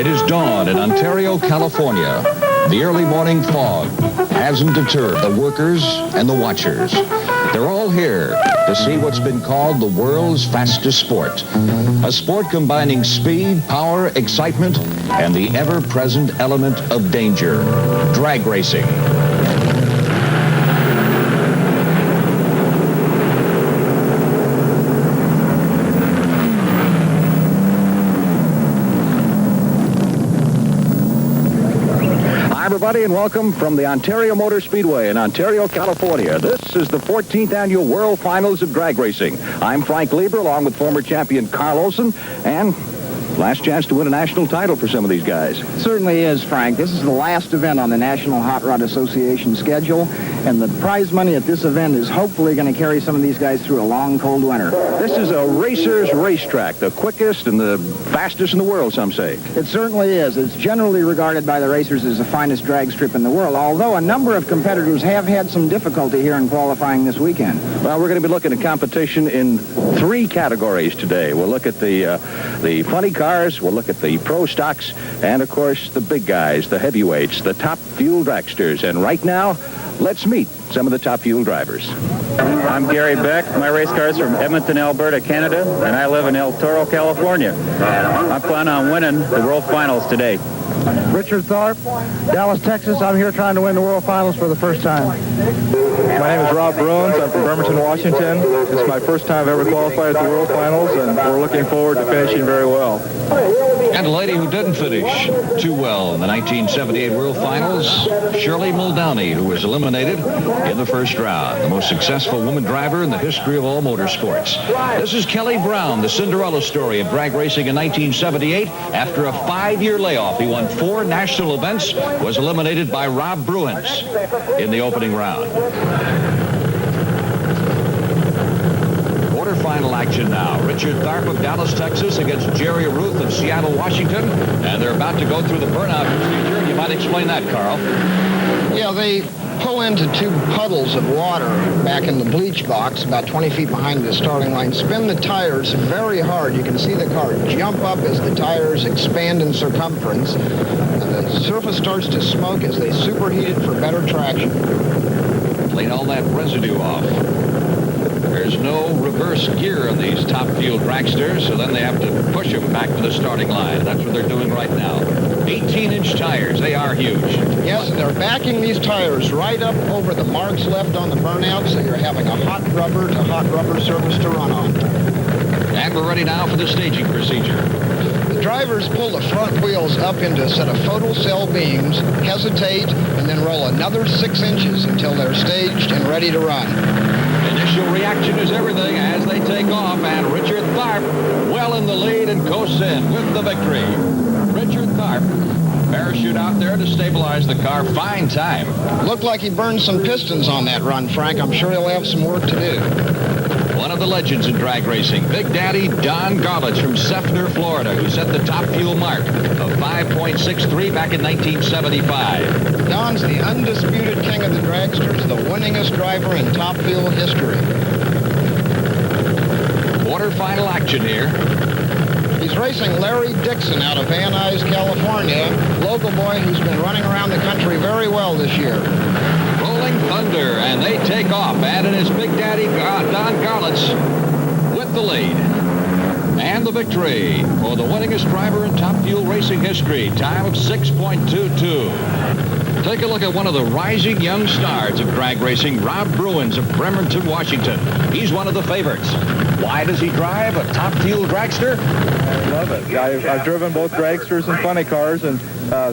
It is dawn in Ontario, California. The early morning fog hasn't deterred the workers and the watchers. They're all here to see what's been called the world's fastest sport. A sport combining speed, power, excitement, and the ever-present element of danger. Drag racing. Everybody, and welcome from the Ontario Motor Speedway in Ontario, California. This is the 14th Annual World Finals of Drag Racing. I'm Frank Lieber, along with former champion Carl Olson, and last chance to win a national title for some of these guys. It certainly is, Frank. This is the last event on the National Hot Rod Association schedule, and the prize money at this event is hopefully going to carry some of these guys through a long, cold winter. This is a racer's racetrack, the quickest and the fastest in the world, some say. It certainly is. It's generally regarded by the racers as the finest drag strip in the world, although a number of competitors have had some difficulty here in qualifying this weekend. Well, we're going to be looking at competition in 3 categories today. We'll look at the funny cars, we'll look at the pro stocks, and of course the big guys, the heavyweights, the top fuel dragsters. And right now, let's meet some of the top fuel drivers. I'm Gary Beck. My race car is from Edmonton, Alberta, Canada, and I live in El Toro, California. I plan on winning the World Finals today. Richard Tharp, Dallas, Texas. I'm here trying to win the World Finals for the first time. My name is Rob Bruins. I'm from Bremerton, Washington. It's my first time I've ever qualified at the World Finals, and we're looking forward to finishing very well. And a lady who didn't finish too well in the 1978 World Finals, Shirley Muldowney, who was eliminated in the first round. The most successful woman driver in the history of all motorsports. This is Kelly Brown, the Cinderella story of drag racing in 1978. After a 5-year layoff, he won 4 national events, was eliminated by Rob Bruins in the opening round. Quarterfinal action now. Richard Tharp of Dallas, Texas against Jerry Ruth of Seattle, Washington. And they're about to go through the burnout procedure. You might explain that, Carl. Yeah, they pull into 2 puddles of water back in the bleach box about 20 feet behind the starting line, spin the tires very hard. You can see the car jump up as the tires expand in circumference, and the surface starts to smoke as they superheat it for better traction. Clean all that residue off. There's no reverse gear on these top fuel dragsters, so then they have to push them back to the starting line. That's what they're doing right now. 18-inch tires, they are huge. Yes, and they're backing these tires right up over the marks left on the burnout, so you're having a hot rubber to hot rubber surface to run on. And we're ready now for the staging procedure. The drivers pull the front wheels up into a set of photocell beams, hesitate, and then roll another 6 inches until they're staged and ready to run. Initial reaction is everything as they take off, and Richard Tharp well in the lead and coasts in with the victory. Richard Tharp, parachute out there to stabilize the car. Fine time. Looked like he burned some pistons on that run, Frank. I'm sure he'll have some work to do. One of the legends in drag racing, Big Daddy Don Garlits from Seffner, Florida, who set the top fuel mark of 5.63 back in 1975. Don's the undisputed king of the dragsters, the winningest driver in top fuel history. Quarterfinal action here. He's racing Larry Dixon out of Van Nuys, California, local boy who's been running around the country very well this year. Rolling Thunder, and they take off, and it is Big Daddy Don Garlits with the lead. And the victory for the winningest driver in top fuel racing history, time of 6.22. Take a look at one of the rising young stars of drag racing, Rob Bruins of Bremerton, Washington. He's one of the favorites. Why does he drive a top fuel dragster? I love it. I've driven both dragsters and funny cars, and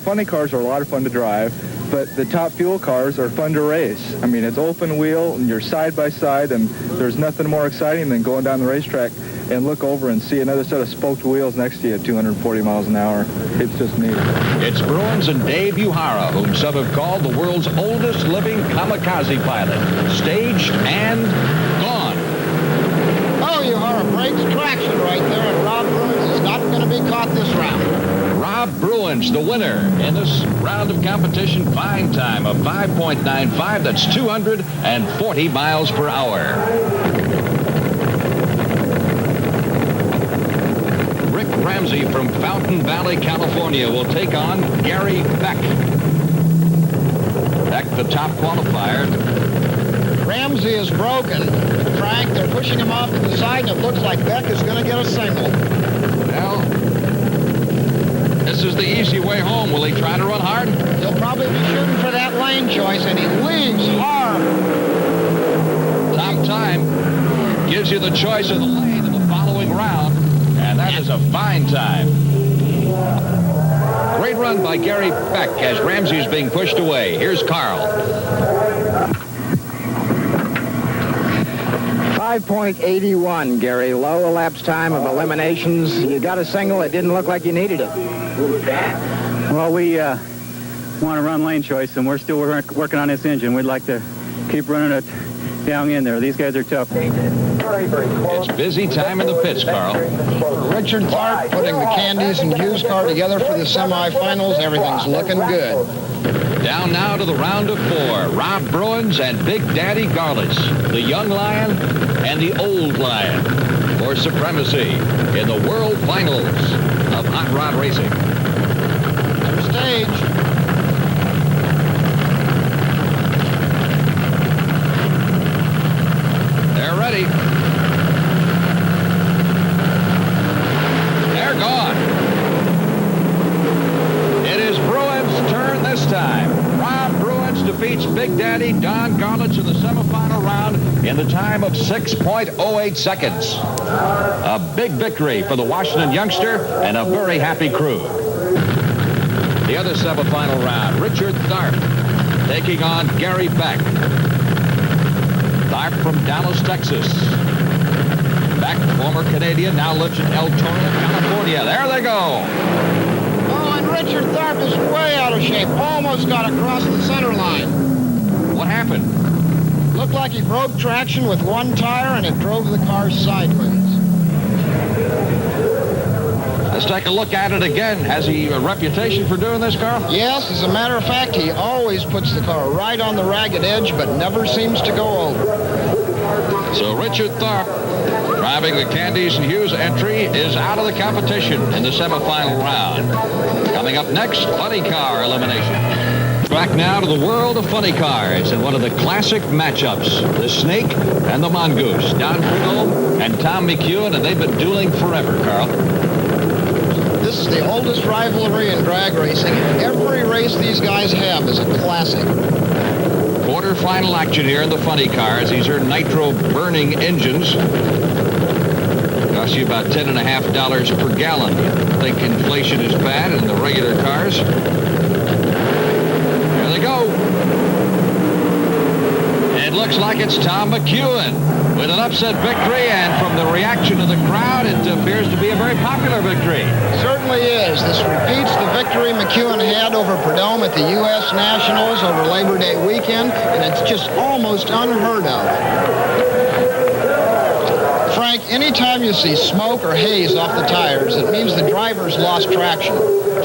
funny cars are a lot of fun to drive, but the top fuel cars are fun to race. I mean, it's open wheel, and you're side by side, and there's nothing more exciting than going down the racetrack and look over and see another set of spoked wheels next to you at 240 miles an hour. It's just neat. It's Bruins and Dave Uhara, whom some have called the world's oldest living kamikaze pilot. Staged and gone. Oh, Uhara breaks traction right there, and Rob Bruins is not going to be caught this round. Rob Bruins, the winner in this round of competition. Fine time of 5.95. That's 240 miles per hour. Ramsey from Fountain Valley, California, will take on Gary Beck. Beck, the top qualifier. Ramsey is broken. Frank, they're pushing him off to the side, and it looks like Beck is going to get a single. Well, this is the easy way home. Will he try to run hard? He'll probably be shooting for that lane choice, and he leaves hard. Top time gives you the choice of the lane in the following round, and that is a fine time. Great run by Gary Beck as Ramsey's being pushed away. Here's Carl. 5.81, Gary. Low elapsed time of eliminations. You got a single. It didn't look like you needed it. Well, we want to run lane choice, and we're still working on this engine. We'd like to keep running it down in there. These guys are tough. It's busy time in the pits, Carl. Richard Tharp putting the Candies and Hughes car together for the semifinals. Everything's looking good. Down now to the round of 4. Rob Bruins and Big Daddy Garlitz, the young lion and the old lion, for supremacy in the world finals of hot rod racing. Center stage. They're ready. They're gone. It is Bruins' turn this time. Rob Bruins defeats Big Daddy Don Garlitz in the semifinal round in the time of 6.08 seconds. A big victory for the Washington youngster and a very happy crew. The other semifinal round, Richard Tharp taking on Gary Beck. Tharp from Dallas, Texas. Beck, former Canadian, now lives in El Toro, California. There they go. Oh, and Richard Tharp is way out of shape. Almost got across the center line. What happened? Looked like he broke traction with one tire, and it drove the car sideways. Let's take a look at it again. Has he a reputation for doing this, Carl? Yes, as a matter of fact, he always puts the car right on the ragged edge, but never seems to go over. So Richard Tharp, driving the Candies and Hughes entry, is out of the competition in the semifinal round. Coming up next, funny car elimination. Back now to the world of funny cars and one of the classic matchups, the Snake and the Mongoose. Don Prudhomme and Tom McEwen, and they've been dueling forever, Carl. This is the oldest rivalry in drag racing. Every race these guys have is a classic. Quarter-final action here in the funny cars. These are nitro-burning engines. Cost you about $10.50 per gallon. I think inflation is bad in the regular cars. Here they go. It looks like it's Tom McEwen with an upset victory, and from the reaction of the crowd, it appears to be a very popular victory. Certainly is. This repeats the victory McEwen had over Prudhomme at the U.S. Nationals over Labor Day weekend, and it's just almost unheard of. Frank, anytime you see smoke or haze off the tires, it means the driver's lost traction.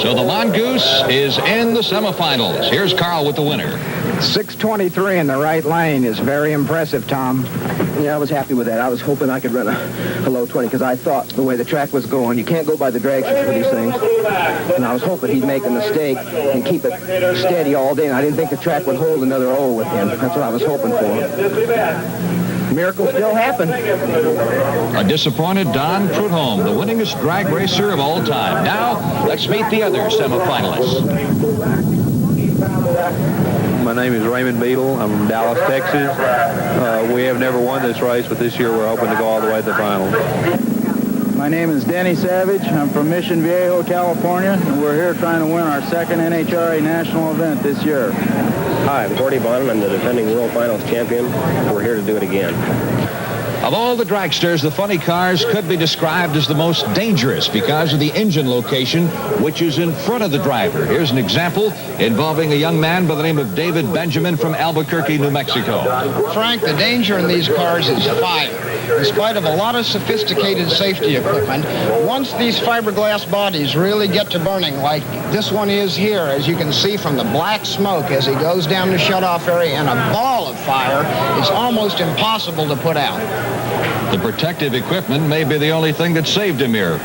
So the Mongoose is in the semifinals. Here's Carl with the winner. 6:23 in the right lane is very impressive, Tom. Yeah, I was happy with that. I was hoping I could run a low 20 because I thought the way the track was going, you can't go by the drag strip for these things. And I was hoping he'd make a mistake and keep it steady all day. And I didn't think the track would hold another O with him. That's what I was hoping for. Miracles still happen. A disappointed Don Prudhomme, the winningest drag racer of all time. Now, let's meet the other semifinalists. My name is Raymond Beadle. I'm from Dallas, Texas. We have never won this race, but this year we're hoping to go all the way to the final. My name is Denny Savage. I'm from Mission Viejo, California, and we're here trying to win our second NHRA national event this year. Hi, I'm Gordy Bonham. I'm the defending World Finals champion. We're here to do it again. Of all the dragsters, the funny cars could be described as the most dangerous because of the engine location, which is in front of the driver. Here's an example involving a young man by the name of David Benjamin from Albuquerque, New Mexico. Frank, the danger in these cars is fire. In spite of a lot of sophisticated safety equipment, once these fiberglass bodies really get to burning, like this one is here, as you can see from the black smoke as he goes down the shutoff area and a ball of fire, it's almost impossible to put out. The protective equipment may be the only thing that saved him here.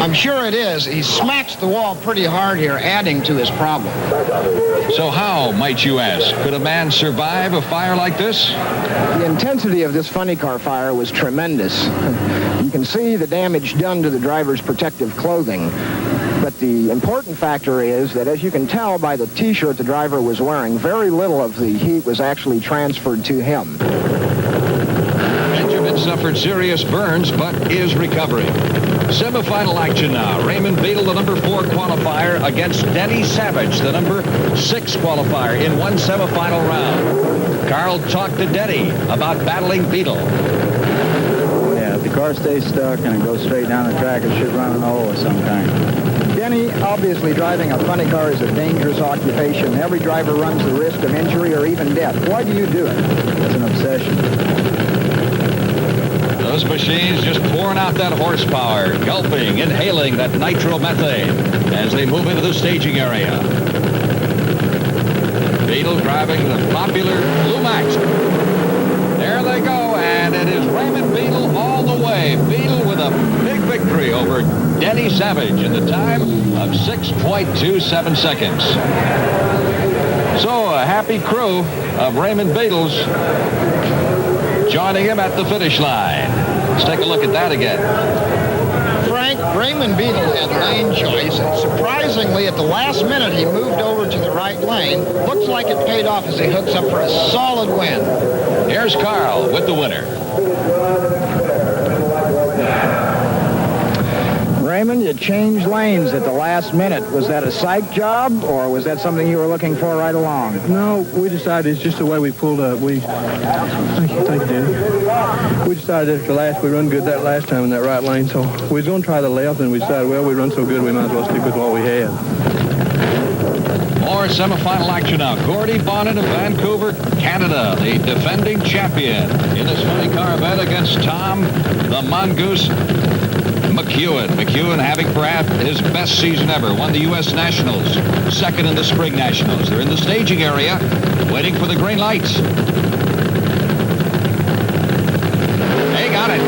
I'm sure it is. He smacks the wall pretty hard here, adding to his problem. So how, might you ask, could a man survive a fire like this? The intensity of this funny car fire was tremendous. You can see the damage done to the driver's protective clothing. But the important factor is that, as you can tell by the T-shirt the driver was wearing, very little of the heat was actually transferred to him. Benjamin suffered serious burns, but is recovering. Semifinal action now. Raymond Beadle, the number 4 qualifier, against Denny Savage, the number 6 qualifier, in one semifinal round. Carl talked to Denny about battling Beadle. Yeah, if the car stays stuck and it goes straight down the track, it should run in a hole of some kind. Denny, obviously driving a funny car is a dangerous occupation. Every driver runs the risk of injury or even death. Why do you do it? It's an obsession. Those machines just pouring out that horsepower, gulping, inhaling that nitromethane as they move into the staging area. Beadle driving the popular Lumax. There they go, and it is Raymond Beadle all the way. Beadle with a big victory over Denny Savage in the time of 6.27 seconds. So a happy crew of Raymond Beadles joining him at the finish line. Let's take a look at that again. Frank, Raymond Beadle had lane choice, and surprisingly, at the last minute, he moved over to the right lane. Looks like it paid off as he hooks up for a solid win. Here's Carl with the winner. Raymond, you changed lanes at the last minute. Was that a psych job, or was that something you were looking for right along? No, we decided it's just the way we pulled up. Thank you, Danny. We decided after last, we run good that last time in that right lane, so we was going to try the left, and we decided, well, we run so good, we might as well stick with what we had. More semifinal action now. Gordy Bonnet of Vancouver, Canada, the defending champion in this funny car event against Tom the Mongoose McEwen. McEwen having perhaps his best season ever. Won the U.S. Nationals, second in the Spring Nationals. They're in the staging area, waiting for the green lights. They got it.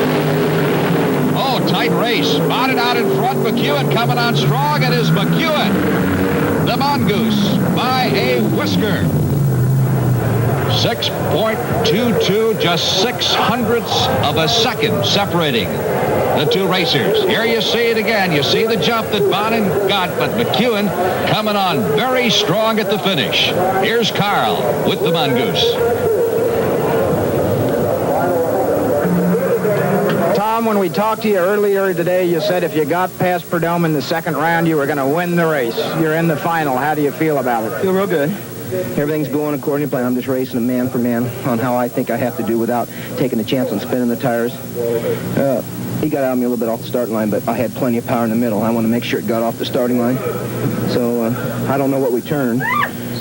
Oh, tight race. Bonnet out in front. McEwen coming on strong. It is McEwen, the Mongoose, by a whisker. 6.22, just 6/100ths of a second separating the two racers. Here you see it again. You see the jump that Bonnet got, but McEwen coming on very strong at the finish. Here's Carl with the Mongoose. Tom, when we talked to you earlier today, you said if you got past Prudhomme in the second round, you were going to win the race. You're in the final. How do you feel about it? Feel real good. Everything's going according to plan. I'm just racing a man for man on how I think I have to do without taking a chance on spinning the tires. He got out of me a little bit off the starting line, but I had plenty of power in the middle. I want to make sure it got off the starting line. So I don't know what we turned.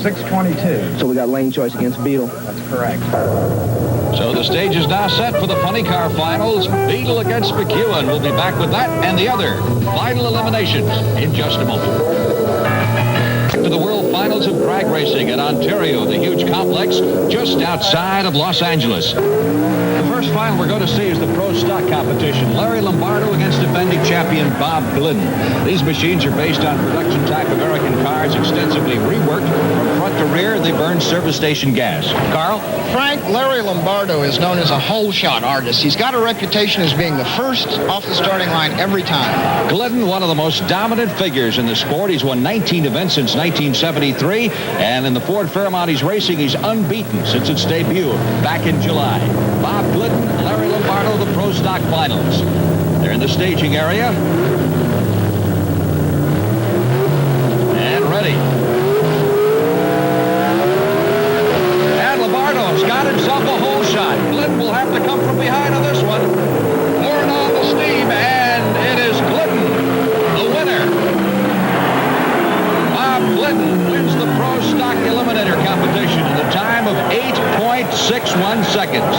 6:22. So we got lane choice against Beadle. That's correct. So the stage is now set for the funny car finals. Beadle against McEwen. We'll be back with that and the other final eliminations in just a moment. To the World Finals of Drag Racing at Ontario, the huge complex just outside of Los Angeles. The first final we're going to see is the Pro Stock competition. Larry Lombardo against defending champion Bob Glidden. These machines are based on production-type American cars, extensively reworked from front to rear. They burn service station gas. Carl? Frank, Larry Lombardo is known as a hole-shot artist. He's got a reputation as being the first off the starting line every time. Glidden, one of the most dominant figures in the sport. He's won 19 events since 1973, and in the Ford Fairmont he's racing, he's unbeaten since its debut back in July. Bob Glidden, Larry Lombardo, the Pro Stock Finals. They're in the staging area. And ready. And Lombardo's got himself a hole shot. Glidden will have to come from behind on this one. Pouring on the steam, and it is Glidden, the winner. Bob Glidden wins the Pro Stock Eliminator competition in the time of 8.61 seconds.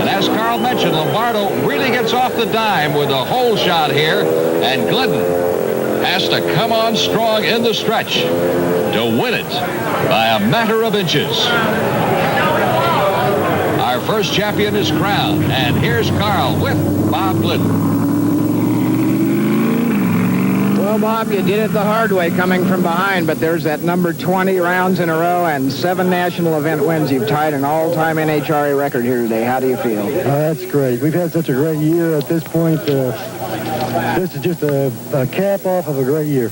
And as Carl mentioned, Lombardo really gets off the dime with a hole shot here, and Glidden has to come on strong in the stretch to win it by a matter of inches. Our first champion is crowned, and here's Carl with Bob Glidden. Bob, you did it the hard way coming from behind, but there's that number 20 rounds in a row and 7 national event wins. You've tied an all-time NHRA record here today. How do you feel? That's great. We've had such a great year at this point. This is just a cap off of a great year.